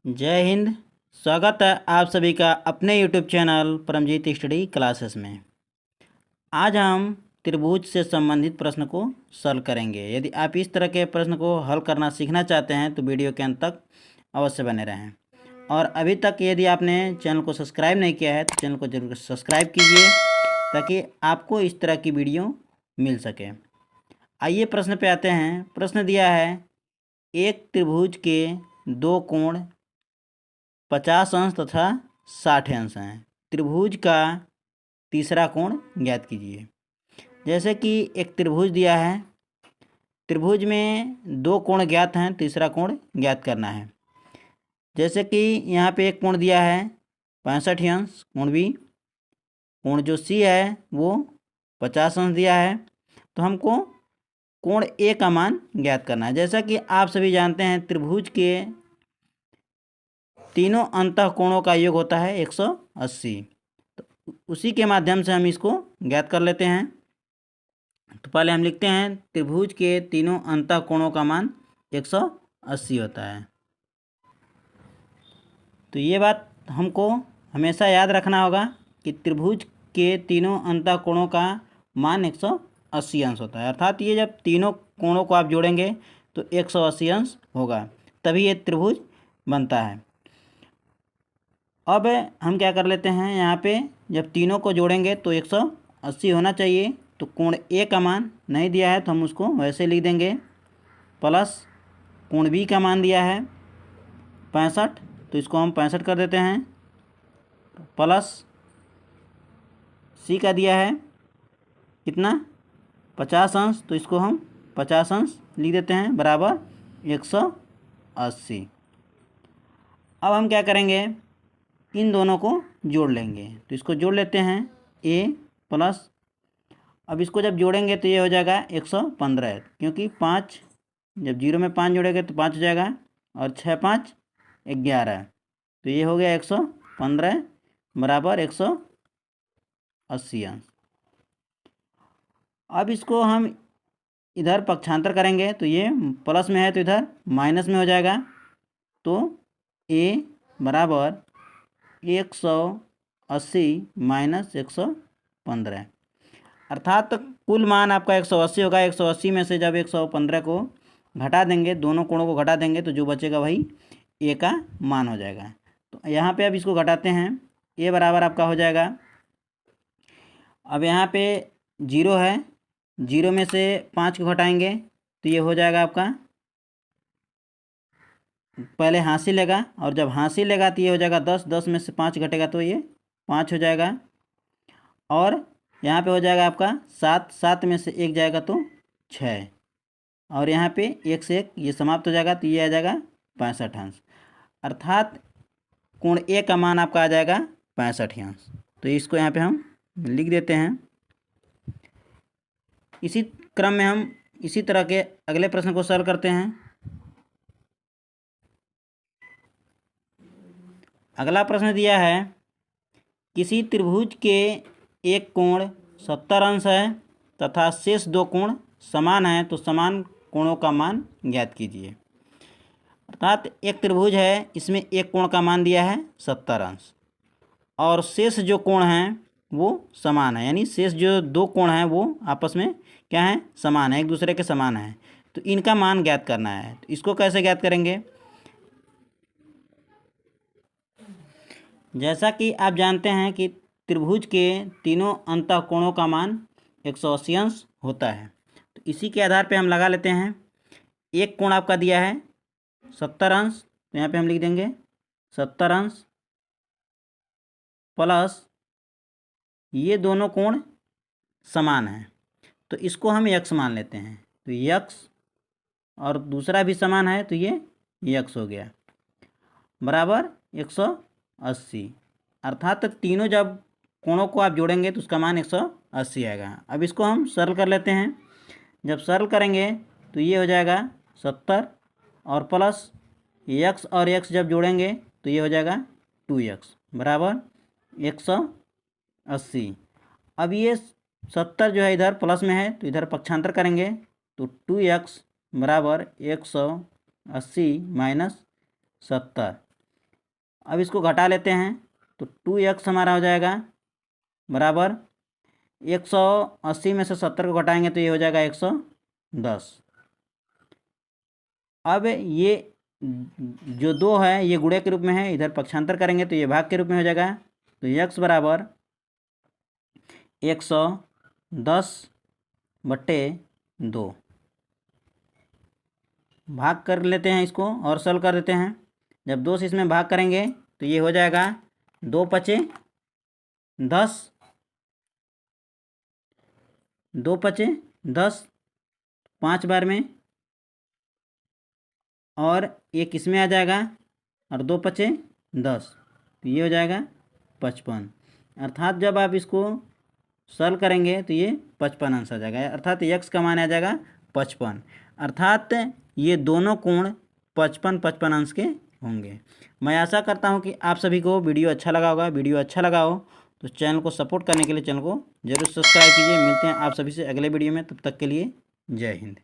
जय हिंद। स्वागत है आप सभी का अपने YouTube channel Paramjeet study classes में। आज हम त्रिभुज से संबंधित प्रश्न को सॉल्व करेंगे। यदि आप इस तरह के प्रश्न को हल करना सीखना चाहते हैं तो वीडियो के अंत तक अवश्य बने रहें। और अभी तक यदि आपने चैनल को सब्सक्राइब नहीं किया है तो चैनल को जरूर सब्सक्राइब कीजिए ताकि आपको इस तरह की वीडियो मिल सके। आइए प्रश्न पे आते हैं। प्रश्न दिया है, एक त्रिभुज के दो कोण 50 अंश तथा 60 अंश हैं। त्रिभुज का तीसरा कोण ज्ञात कीजिए। जैसे कि एक त्रिभुज दिया है, त्रिभुज में दो कोण ज्ञात हैं, तीसरा कोण ज्ञात करना है। जैसे कि यहाँ पे एक कोण दिया है 65 अंश, कोण बी, कोण जो सी है वो 50 अंश दिया है। तो हमको कोण ए का मान ज्ञात करना है। जैसा कि आप सभी जानते हैं त्रिभुज के तीनों अंतः कोणों का योग होता है 180। तो उसी के माध्यम से हम इसको ज्ञात कर लेते हैं। तो पहले हम लिखते हैं त्रिभुज के तीनों अंतः कोणों का मान 180 होता है। तो ये बात हमको हमेशा याद रखना होगा कि त्रिभुज के तीनों अंतः कोणों का मान 180 अंश होता है। अर्थात ये जब तीनों कोणों को आप जोड़ेंगे तो 180 अंश होगा, तभी ये त्रिभुज बनता है। अब हम क्या कर लेते हैं, यहाँ पे जब तीनों को जोड़ेंगे तो 180 होना चाहिए। तो कोण ए का मान नहीं दिया है तो हम उसको वैसे लिख देंगे, प्लस कोण बी का मान दिया है 65, तो इसको हम 65 कर देते हैं, प्लस सी का दिया है कितना 50 अंश, तो इसको हम 50 अंश लिख देते हैं, बराबर 180। अब हम क्या करेंगे, इन दोनों को जोड़ लेंगे। तो इसको जोड़ लेते हैं ए प्लस, अब इसको जब जोड़ेंगे तो ये हो जाएगा 115, क्योंकि 5 जब 0 में 5 जोड़ेंगे तो 5 हो जाएगा, और 6 5 11, तो ये हो गया 115 बराबर 180 अंश। अब इसको हम इधर पक्षांतर करेंगे तो ये प्लस में है तो इधर माइनस में हो जाएगा। तो ए बराबर 180 माइनस 115, अर्थात कुल मान आपका 180 होगा। 180 में से जब 115 को घटा देंगे, दोनों कोणों को घटा देंगे, तो जो बचेगा वही ए का मान हो जाएगा। तो यहाँ पे अब इसको घटाते हैं, ए बराबर आपका हो जाएगा, अब यहाँ पे 0 है, 0 में से 5 को घटाएंगे तो ये हो जाएगा आपका, पहले हासिल लेगा, और जब हासिल लेगा तो ये हो जाएगा 10, 10 में से 5 घटेगा तो ये 5 हो जाएगा, और यहाँ पे हो जाएगा आपका 7, 7 में से 1 जाएगा तो 6, और यहाँ पे 1 से 1 ये समाप्त हो जाएगा, तो ये आ जाएगा 65 अंश। अर्थात कोण ए का मान आपका आ जाएगा 65 अंश। तो इसको यहाँ पे हम लिख देते हैं। इसी क्रम में हम इसी तरह के अगले प्रश्न को सॉल्व करते हैं। अगला प्रश्न दिया है, किसी त्रिभुज के एक कोण 70 अंश है तथा शेष दो कोण समान है, तो समान कोणों का मान ज्ञात कीजिए। अर्थात एक त्रिभुज है, इसमें एक कोण का मान दिया है 70 अंश, और शेष जो कोण हैं वो समान है, यानी शेष जो दो कोण हैं वो आपस में क्या है, समान है, एक दूसरे के समान है। तो इनका मान ज्ञात करना है। तो इसको कैसे ज्ञात करेंगे, जैसा कि आप जानते हैं कि त्रिभुज के तीनों अंतः कोणों का मान 180 अंश होता है। तो इसी के आधार पे हम लगा लेते हैं। एक कोण आपका दिया है 70 अंश, तो यहाँ पे हम लिख देंगे 70 अंश, प्लस ये दोनों कोण समान हैं, तो इसको हम यक्स मान लेते हैं। तो यक्स, और दूसरा भी समान है तो ये यक्स हो गया, बराबर 180। अर्थात तीनों जब कोणों को आप जोड़ेंगे तो उसका मान 180 आएगा। अब इसको हम सरल कर लेते हैं। जब सरल करेंगे तो ये हो जाएगा 70, और प्लस यक्स और यक्स जब जोड़ेंगे तो ये हो जाएगा 2x बराबर 180। अब ये 70 जो है इधर प्लस में है तो इधर पक्षांतर करेंगे तो 2x बराबर 180 माइनस 70, अब इसको घटा लेते हैं तो 2x हमारा हो जाएगा बराबर 180 में से 70 को घटाएंगे तो ये हो जाएगा 110। अब ये जो 2 है ये गुणे के रूप में है, इधर पक्षांतर करेंगे तो ये भाग के रूप में हो जाएगा। तो x बराबर 110/2 भाग कर लेते हैं इसको और सॉल्व कर देते हैं। जब 2 से इसमें भाग करेंगे तो ये हो जाएगा 2 पचे 10, 2 पचे 10 5 बार में, और ये किस में आ जाएगा और 2 पचे 10, तो ये हो जाएगा 55। अर्थात जब आप इसको सॉल्व करेंगे तो ये 55 आंसर आ जाएगा, अर्थात x का मान आ जाएगा 55। अर्थात ये दोनों कोण 55 अंश के होंगे। मैं आशा करता हूँ कि आप सभी को वीडियो अच्छा लगा होगा। वीडियो अच्छा लगा हो तो चैनल को सपोर्ट करने के लिए चैनल को जरूर सब्सक्राइब कीजिए। मिलते हैं आप सभी से अगले वीडियो में, तब तक के लिए जय हिंद।